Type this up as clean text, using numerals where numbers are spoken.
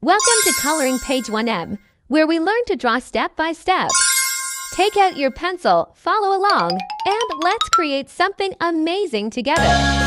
Welcome to Coloring Page 1M, where we learn to draw step by step. Take out your pencil, follow along, and let's create something amazing together.